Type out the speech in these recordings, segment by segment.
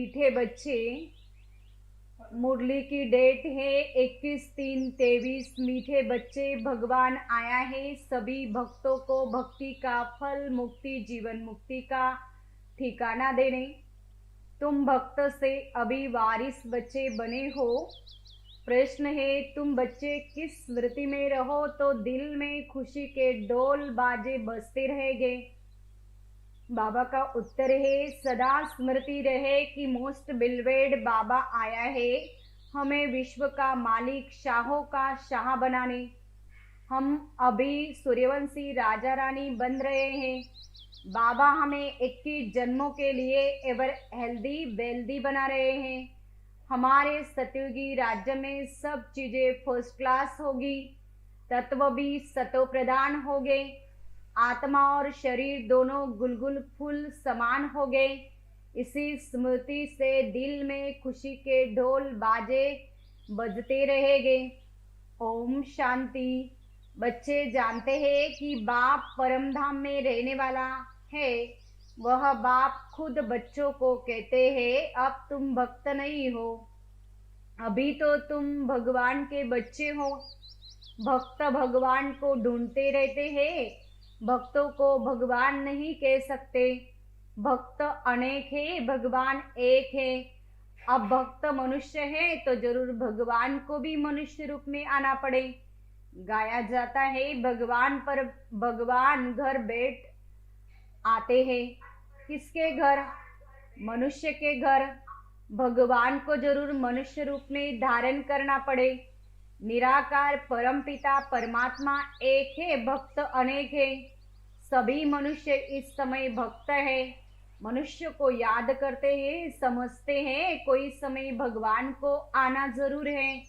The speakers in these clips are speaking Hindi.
मीठे बच्चे, मुरली की डेट है 21/3/23। मीठे बच्चे, भगवान आया है सभी भक्तों को भक्ति का फल, मुक्ति, जीवन मुक्ति का ठिकाना देने। तुम भक्त से अभी वारिस बच्चे बने हो। प्रश्न है, तुम बच्चे किस स्मृति में रहो तो दिल में खुशी के ढोल बाजे बजते रहेंगे। बाबा का उत्तर है, सदा स्मृति रहे कि मोस्ट बिलवेड बाबा आया है हमें विश्व का मालिक, शाहों का शाह बनाने। हम अभी सूर्यवंशी राजा रानी बन रहे हैं। बाबा हमें 21 जन्मों के लिए एवर हेल्दी वेल्दी बना रहे हैं। हमारे सतयुगी राज्य में सब चीजें फर्स्ट क्लास होगी, तत्व भी सतो प्रदान हो गए, आत्मा और शरीर दोनों गुलगुल फूल समान हो गए। इसी स्मृति से दिल में खुशी के ढोल बाजे बजते रहेंगे। ओम शांति। बच्चे जानते हैं कि बाप परम धाम में रहने वाला है। वह बाप खुद बच्चों को कहते हैं, अब तुम भक्त नहीं हो, अभी तो तुम भगवान के बच्चे हो। भक्त भगवान को ढूंढते रहते हैं, भक्तों को भगवान नहीं कह सकते। भक्त अनेक है, भगवान एक है। अब भक्त मनुष्य है तो जरूर भगवान को भी मनुष्य रूप में आना पड़े। गाया जाता है, भगवान पर भगवान घर बैठ आते हैं। किसके घर? मनुष्य के घर। भगवान को जरूर मनुष्य रूप में धारण करना पड़े। निराकार परमपिता परमात्मा एक है, भक्त अनेक है। सभी मनुष्य इस समय भक्त है। मनुष्य को याद करते हैं, समझते हैं कोई समय भगवान को आना जरूर है।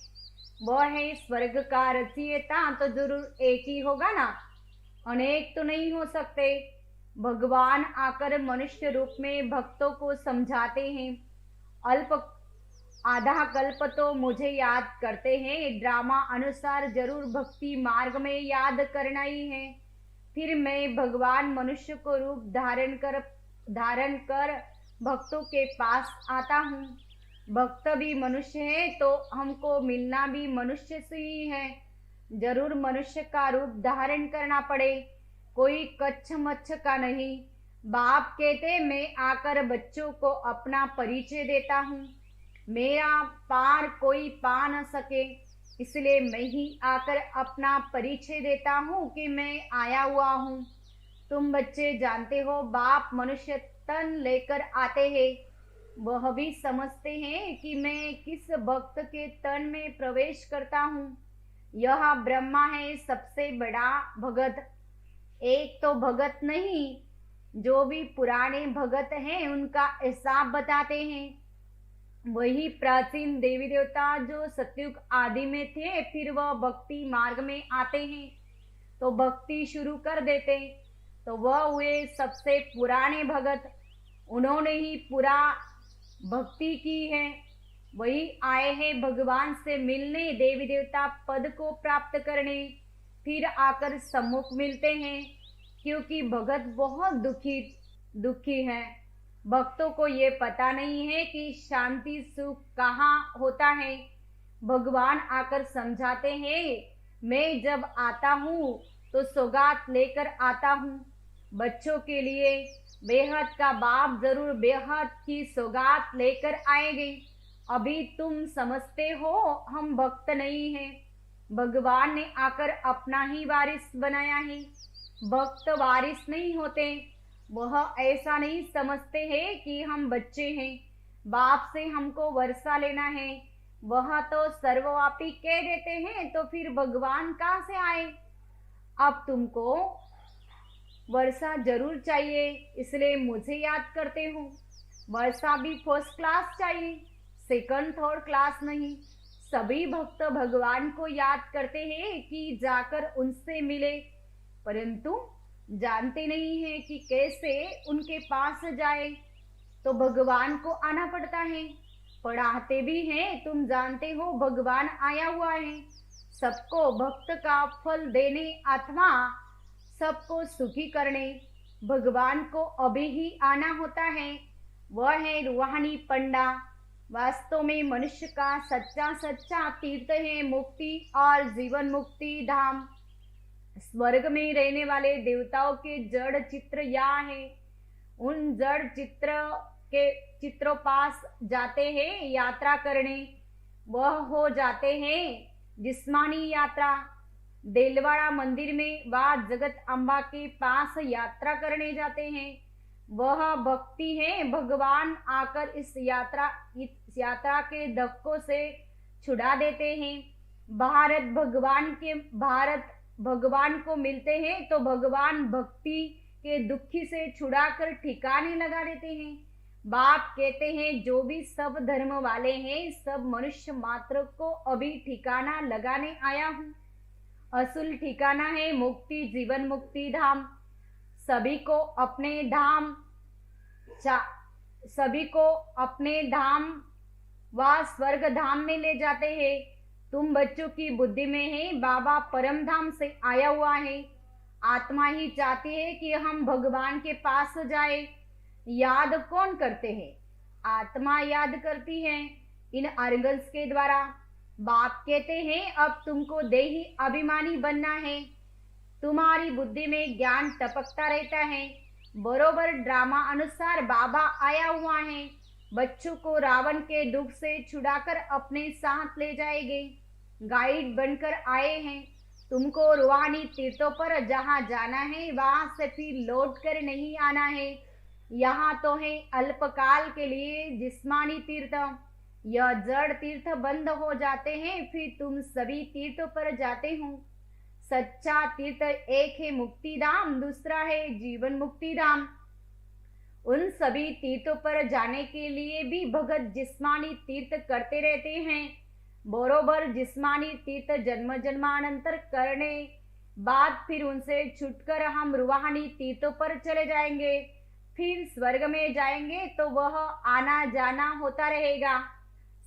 वह है स्वर्ग का रचयिता, तो जरूर एक ही होगा ना, अनेक तो नहीं हो सकते। भगवान आकर मनुष्य रूप में भक्तों को समझाते हैं। अल्प आधा कल्प तो मुझे याद करते हैं, ड्रामा अनुसार जरूर भक्ति मार्ग में याद करना ही है। फिर मैं भगवान मनुष्य को रूप धारण कर भक्तों के पास आता हूँ। भक्त भी मनुष्य है तो हमको मिलना भी मनुष्य से ही है। जरूर मनुष्य का रूप धारण करना पड़े, कोई कच्छ मच्छ का नहीं। बाप कहते, मैं आकर बच्चों को अपना परिचय देता हूँ। मेरा पार कोई पा न सके, इसलिए मैं ही आकर अपना परिचय देता हूँ कि मैं आया हुआ हूँ। तुम बच्चे जानते हो, बाप मनुष्य तन लेकर आते हैं। वह भी समझते हैं कि मैं किस भक्त के तन में प्रवेश करता हूँ। यह ब्रह्मा है सबसे बड़ा भगत। एक तो भगत नहीं, जो भी पुराने भगत हैं उनका हिसाब बताते हैं। वही प्राचीन देवी देवता जो सतयुग आदि में थे, फिर वह भक्ति मार्ग में आते हैं तो भक्ति शुरू कर देते। तो वह हुए सबसे पुराने भगत। उन्होंने ही पूरा भक्ति की है। वही आए हैं भगवान से मिलने, देवी देवता पद को प्राप्त करने। फिर आकर सम्मुख मिलते हैं, क्योंकि भगत बहुत दुखी है। भक्तों को ये पता नहीं है कि शांति सुख कहाँ होता है। भगवान आकर समझाते हैं, मैं जब आता हूँ तो सौगात लेकर आता हूँ। बच्चों के लिए बेहद का बाप जरूर बेहद की सौगात लेकर आएंगे। अभी तुम समझते हो हम भक्त नहीं हैं, भगवान ने आकर अपना ही वारिस बनाया है। भक्त वारिस नहीं होते। वह ऐसा नहीं समझते हैं कि हम बच्चे हैं, बाप से हमको वर्षा लेना है। वह तो सर्वव्यापी कह देते हैं, तो फिर भगवान कहाँ से आए? अब तुमको वर्षा जरूर चाहिए, इसलिए मुझे याद करते हो। वर्षा भी फर्स्ट क्लास चाहिए, सेकंड थर्ड क्लास नहीं। सभी भक्त भगवान को याद करते हैं कि जाकर उनसे मिले, परंतु जानते नहीं है कि कैसे उनके पास जाए। तो भगवान को आना पड़ता है। पढ़ाते भी हैं, तुम जानते हो भगवान आया हुआ है सबको भक्त का फल देने, आत्मा सबको सुखी करने। भगवान को अभी ही आना होता है। वह है रूहानी पंडा। वास्तव में मनुष्य का सच्चा सच्चा तीर्थ है मुक्ति और जीवन मुक्ति धाम। स्वर्ग में रहने वाले देवताओं के जड़ चित्र यहाँ है। उन जड़ चित्रों पास जाते हैं यात्रा करने, वह हो जाते हैं जिस्मानी यात्रा। देलवाड़ा मंदिर में वह जगत अम्बा के पास यात्रा करने जाते हैं। वह भक्ति है। भगवान आकर इस यात्रा के धक्कों से छुड़ा देते हैं। भारत भगवान को मिलते हैं तो भगवान भक्ति के दुखी से छुड़ाकर ठिकाने लगा देते हैं। बाप कहते हैं जो भी सब धर्म वाले हैं सब मनुष्य मात्र को अभी ठिकाना लगाने आया हूँ। असल ठिकाना है मुक्ति जीवन मुक्ति धाम। सभी को अपने धाम व स्वर्ग धाम में ले जाते हैं। तुम बच्चों की बुद्धि में है बाबा परम धाम से आया हुआ है। आत्मा ही चाहती है कि हम भगवान के पास जाए। याद कौन करते हैं? आत्मा याद करती है इन आर्गन्स के द्वारा। बाप कहते हैं अब तुमको देही अभिमानी बनना है। तुम्हारी बुद्धि में ज्ञान टपकता रहता है। बरोबर ड्रामा अनुसार बाबा आया हुआ है। बच्चों को रावण के दुख से छुड़ाकर अपने साथ ले जाएंगे। गाइड बनकर आए हैं। तुमको रूहानी तीर्थों पर जहाँ जाना है वहां से फिर लौट कर नहीं आना है। यहाँ तो है अल्पकाल के लिए जिस्मानी तीर्थ। यह जड़ तीर्थ बंद हो जाते हैं फिर तुम सभी तीर्थों पर जाते हो। सच्चा तीर्थ एक है मुक्ति धाम, दूसरा है जीवन मुक्ति धाम। उन सभी तीर्थों पर जाने के लिए भी भगत जिस्मानी तीर्थ करते रहते हैं। बरोबर जिस्मानी तीर्थ जन्म जन्मांतर करने बाद फिर उनसे छूटकर हम रूहानी तीर्थों पर चले जाएंगे। फिर स्वर्ग में जाएंगे तो वह आना जाना होता रहेगा।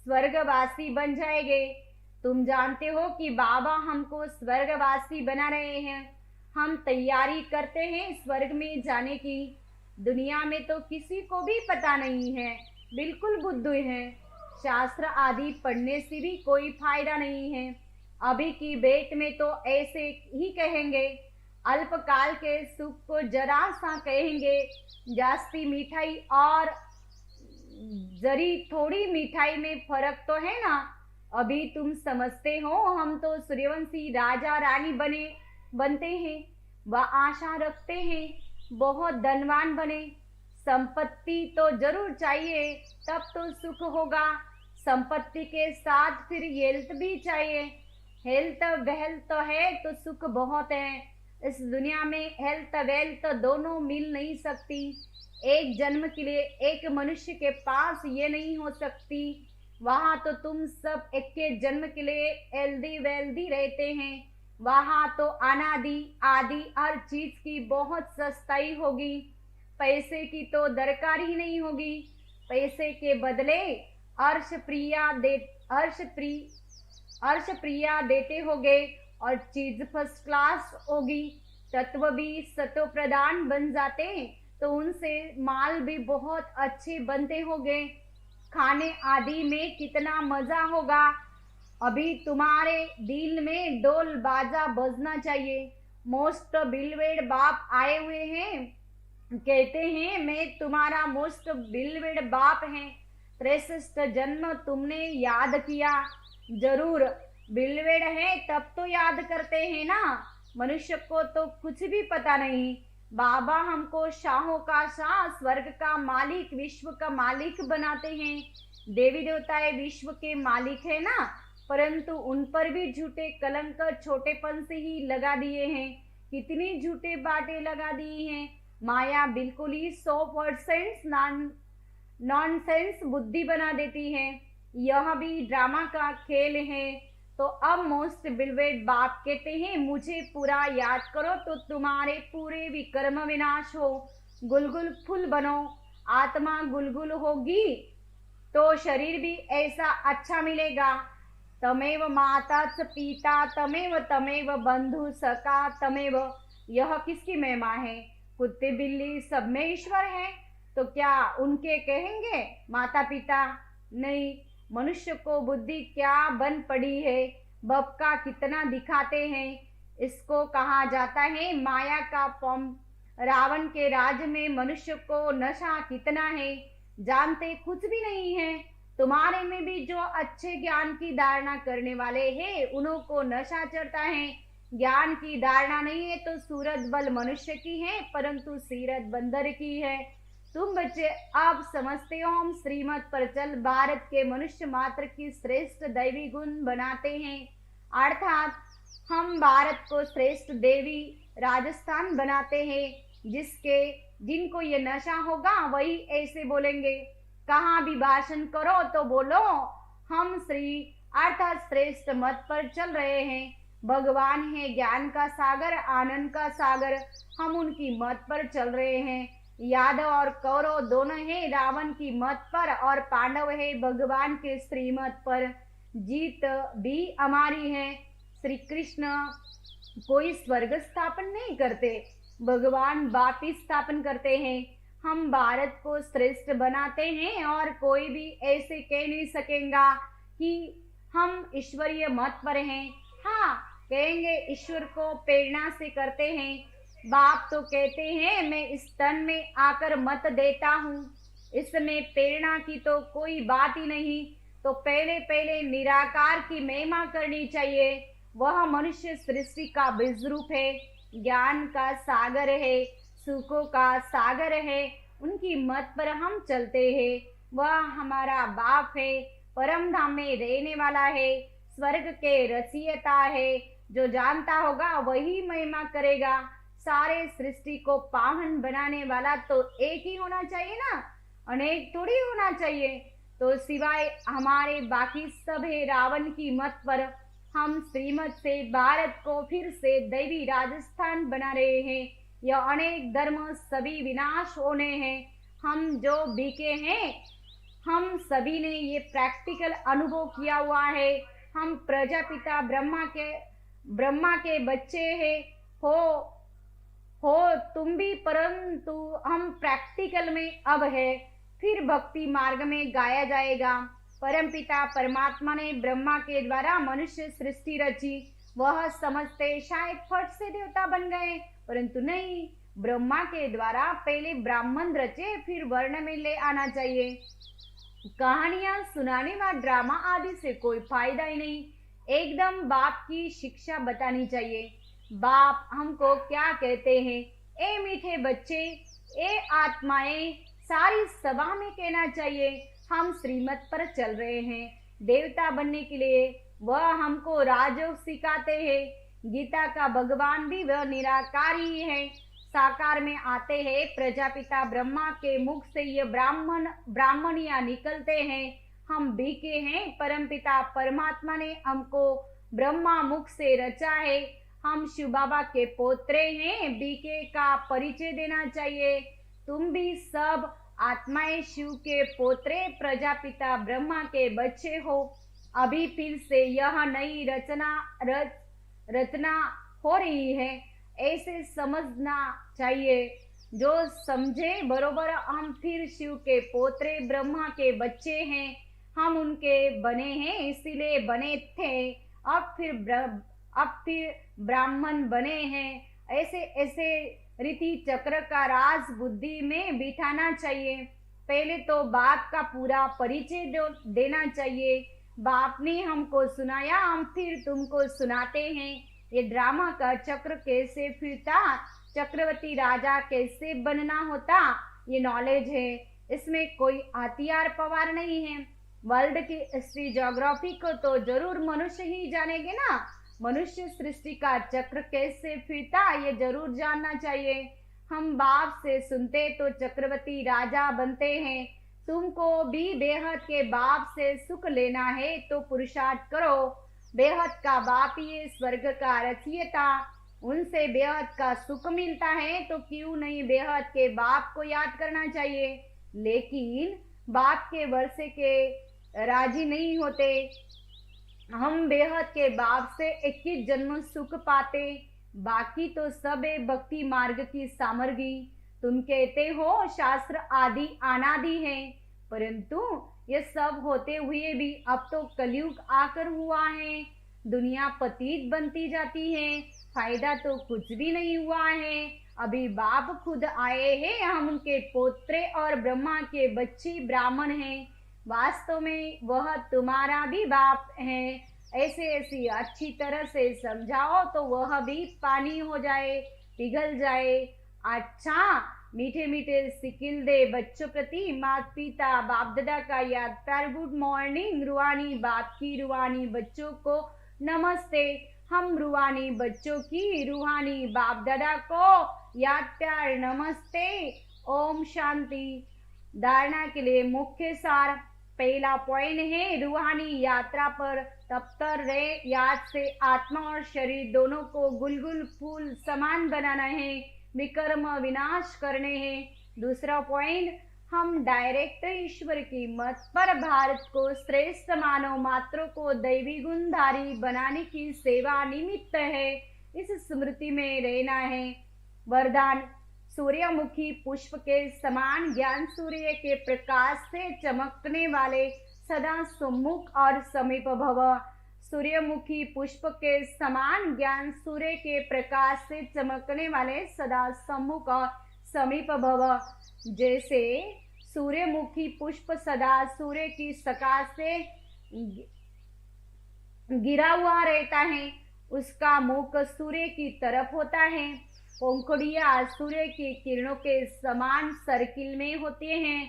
स्वर्गवासी बन जाएंगे। तुम जानते हो कि बाबा हमको स्वर्गवासी बना रहे हैं। हम तैयारी करते हैं स्वर्ग में जाने की। दुनिया में तो किसी को भी पता नहीं है, बिल्कुल बुद्धू है। शास्त्र आदि पढ़ने से भी कोई फायदा नहीं है। अभी की बेट में तो ऐसे ही कहेंगे। अल्पकाल के सुख को जरा सा कहेंगे। जास्ती मिठाई और जरी थोड़ी मिठाई में फर्क तो है ना। अभी तुम समझते हो हम तो सूर्यवंशी राजा रानी बनते हैं व आशा रखते हैं बहुत धनवान बने। संपत्ति तो जरूर चाहिए तब तो सुख होगा। संपत्ति के साथ फिर हेल्थ भी चाहिए। हेल्थ वेल्थ तो है तो सुख बहुत है। इस दुनिया में हेल्थ वेल्थ दोनों मिल नहीं सकती। एक जन्म के लिए एक मनुष्य के पास ये नहीं हो सकती। वहाँ तो तुम सब एक के जन्म के लिए हेल्दी वेल्दी रहते हैं। वहाँ तो अनादि आदि हर चीज की बहुत सस्ताई होगी। पैसे की तो दरकार ही नहीं होगी। पैसे के बदले अर्श प्रिया देते होगे और चीज फर्स्ट क्लास होगी। तत्व भी सतो प्रदान बन जाते तो उनसे माल भी बहुत अच्छे बनते होंगे। खाने आदि में कितना मजा होगा। अभी तुम्हारे दिल में डोल बाजा बजना चाहिए। मोस्ट बिलवेड बाप आए हुए हैं। कहते हैं मैं तुम्हारा मोस्ट बिलवेड बाप है। 63 जन्म तुमने याद किया। जरूर बिलवेड है तब तो याद करते हैं ना। मनुष्य को तो कुछ भी पता नहीं। बाबा हमको शाहों का शाह स्वर्ग का मालिक विश्व का मालिक बनाते हैं। देवी देवताएं विश्व के मालिक है ना, परंतु उन पर भी झूठे कलंक छोटेपन से ही लगा दिए हैं। कितनी झूठे बातें लगा दी हैं। माया बिल्कुल ही 100% नॉनसेंस बुद्धि बना देती है। यह भी ड्रामा का खेल है। तो अब मोस्ट बिलवेड बाप कहते हैं मुझे पूरा याद करो तो तुम्हारे पूरे विकर्म विनाश हो। गुलगुल फूल बनो। आत्मा गुलगुल होगी तो शरीर भी ऐसा अच्छा मिलेगा। तमेव माता पिता तमेव बंधु सखा तमेव। यह किसकी महिमा है? कुत्ते बिल्ली सब में ईश्वर है। तो क्या उनके कहेंगे माता पिता? नहीं। मनुष्य को बुद्धि क्या बन पड़ी है, बप का कितना दिखाते हैं। इसको कहा जाता है माया का फॉर्म। रावण के राज में मनुष्य को नशा कितना है, जानते कुछ भी नहीं है। तुम्हारे में भी जो अच्छे ज्ञान की धारणा करने वाले हैं उन्हों को नशा चढ़ता है। ज्ञान की धारणा नहीं है तो सूरत बल मनुष्य की है, परंतु सीरत बंदर की है। तुम बच्चे अब समझते हो हम श्रीमत पर चल भारत के मनुष्य मात्र की श्रेष्ठ दैवी गुण बनाते हैं, अर्थात हम भारत को श्रेष्ठ देवी राजस्थान बनाते हैं। जिनको ये नशा होगा वही ऐसे बोलेंगे। कहाँ भी भाषण करो तो बोलो हम श्री अर्थात श्रेष्ठ मत पर चल रहे हैं। भगवान है ज्ञान का सागर, आनंद का सागर, हम उनकी मत पर चल रहे हैं। यादव और कौरव दोनों हैं रावण की मत पर, और पांडव है भगवान के श्रीमत पर। जीत भी हमारी है। श्री कृष्ण कोई स्वर्ग स्थापन नहीं करते, भगवान वापि स्थापन करते हैं। हम भारत को श्रेष्ठ बनाते हैं और कोई भी ऐसे कह नहीं सकेगा कि हम ईश्वरीय मत पर हैं। हाँ, कहेंगे ईश्वर को प्रेरणा से करते हैं। बाप तो कहते हैं मैं इस तन में आकर मत देता हूँ, इसमें प्रेरणा की तो कोई बात ही नहीं। तो पहले पहले निराकार की महिमा करनी चाहिए। वह मनुष्य सृष्टि का बीज रूप है, ज्ञान का सागर है, सुखों का सागर है। उनकी मत पर हम चलते हैं। वह हमारा बाप है, परम धाम में रहने वाला है, स्वर्ग के रचयिता है। जो जानता होगा वही महिमा करेगा। सारे सृष्टि को पावन बनाने वाला तो एक ही होना चाहिए ना, अनेक थोड़ी होना चाहिए। तो सिवाय हमारे बाकी सब है रावण की मत पर। हम श्रीमत से भारत को फिर से दैवी राजस्थान बना रहे हैं। यह अनेक धर्म सभी विनाश होने हैं। हम जो बीके हैं, हम सभी ने ये प्रैक्टिकल अनुभव किया हुआ है। हम प्रजापिता ब्रह्मा के बच्चे हैं। हो तुम भी, परंतु हम प्रैक्टिकल में अब है। फिर भक्ति मार्ग में गाया जाएगा। परमपिता परमात्मा ने ब्रह्मा के द्वारा मनुष्य सृष्टि रची। वह समझते शायद फट से देवता बन गए, परंतु नहीं, ब्रह्मा के द्वारा पहले ब्राह्मण रचे, फिर वर्ण में ले आना चाहिए। कहानियां सुनाने व ड्रामा आदि से कोई फायदा ही नहीं। एकदम बाप की शिक्षा बतानी चाहिए। बाप हमको क्या कहते हैं? ए मीठे बच्चे, ए आत्माएं, सारी सभा में कहना चाहिए हम श्रीमत पर चल रहे हैं देवता बनने के लिए। वह हमको राजयोग सिखाते हैं। गीता का भगवान भी वह निराकार ही है, साकार में आते हैं। प्रजापिता ब्रह्मा के मुख से ये ब्राह्मणियां निकलते हैं। हम बीके हैं। परमपिता परमात्मा ने हमको ब्रह्मा मुख से रचा है। हम शिव बाबा के पोत्रे हैं। बीके का परिचय देना चाहिए। तुम भी सब आत्माएं शिव के पोत्रे, प्रजापिता ब्रह्मा के बच्चे हो। अभी फिर से यह नई रचना हो रही है, ऐसे समझना चाहिए। जो समझे बरोबर, हम फिर शिव के पोत्रे, ब्रह्मा के बच्चे हैं। हम उनके बने हैं, इसीलिए बने थे। अब फिर ब्राह्मण बने हैं। ऐसे ऐसे रीति चक्र का राज बुद्धि में बिठाना चाहिए। पहले तो बाप का पूरा परिचय देना चाहिए। बाप ने हमको सुनाया, हम फिर तुमको सुनाते हैं। ये ड्रामा का चक्र कैसे फिरता, चक्रवर्ती राजा कैसे बनना होता, ये नॉलेज है। इसमें कोई हथियार पवार नहीं है। वर्ल्ड की हिस्ट्री ज्योग्राफी को तो जरूर मनुष्य ही जानेंगे ना। मनुष्य सृष्टि का चक्र कैसे फिरता ये जरूर जानना चाहिए। हम बाप से सुनते तो चक्रवर्ती राजा बनते हैं। तुमको भी बेहद के बाप से सुख लेना है तो पुरुषार्थ करो। बेहद का बाप ये स्वर्ग का रचयिता, उनसे बेहद का सुख मिलता है, तो क्यों नहीं बेहद के बाप को याद करना चाहिए। लेकिन बाप के वर्षे के राजी नहीं होते। हम बेहद के बाप से 21 जन्म सुख पाते, बाकी तो सब है भक्ति मार्ग की सामग्री। तुम कहते हो शास्त्र आदि अनादि है, परंतु ये सब होते हुए भी अब तो कलयुग आकर हुआ है। दुनिया पतित बनती जाती है, फायदा तो कुछ भी नहीं हुआ है। अभी बाप खुद आए हैं, हम उनके पोत्रे और ब्रह्मा के बच्चे ब्राह्मण हैं। वास्तव में वह तुम्हारा भी बाप है। ऐसे ऐसी अच्छी तरह से समझाओ तो वह भी पानी हो जाए, पिघल जाए। अच्छा, मीठे मीठे सिकिल दे बच्चों प्रति माता पिता बाप दादा का याद प्यार। गुड मॉर्निंग रूहानी बाप की रूहानी बच्चों को नमस्ते। हम रूहानी बच्चों की रूहानी बाप दादा को याद प्यार नमस्ते। ओम शांति। धारणा के लिए मुख्य सार। पहला पॉइंट है रूहानी यात्रा पर तप्तर रहे। याद से आत्मा और शरीर दोनों को गुलगुल फूल समान बनाना है, विकर्म विनाश करने हैं। दूसरा पॉइंट, हम डायरेक्ट ईश्वर की मत पर भारत को श्रेष्ठ मानव मात्रों को दैवी गुणधारी बनाने की सेवा निमित्त है, इस स्मृति में रहना है। वरदान, सूर्यमुखी पुष्प के समान ज्ञान सूर्य के प्रकाश से चमकने वाले सदा सम्मुख और समीप भव। सूर्यमुखी पुष्प के समान ज्ञान सूर्य के प्रकाश से चमकने वाले सदा सम्मुख और समीप भव। जैसे सूर्यमुखी पुष्प सदा सूर्य की सकाश से गिरा हुआ रहता है, उसका मुख सूर्य की तरफ होता है। पंखुड़ियां सूर्य की किरणों के समान सर्किल में होते हैं।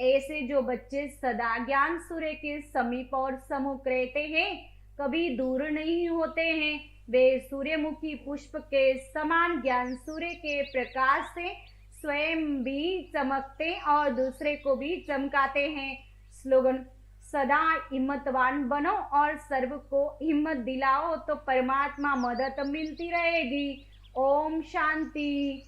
ऐसे जो बच्चे सदा ज्ञान सूर्य के समीप और सम्मुख रहते हैं, कभी दूर नहीं होते हैं, वे सूर्यमुखी पुष्प के समान ज्ञान सूर्य के प्रकाश से स्वयं भी चमकते और दूसरे को भी चमकाते हैं। स्लोगन, सदा हिम्मतवान बनो और सर्व को हिम्मत दिलाओ तो परमात्मा मदद मिलती रहेगी। ओम शांति।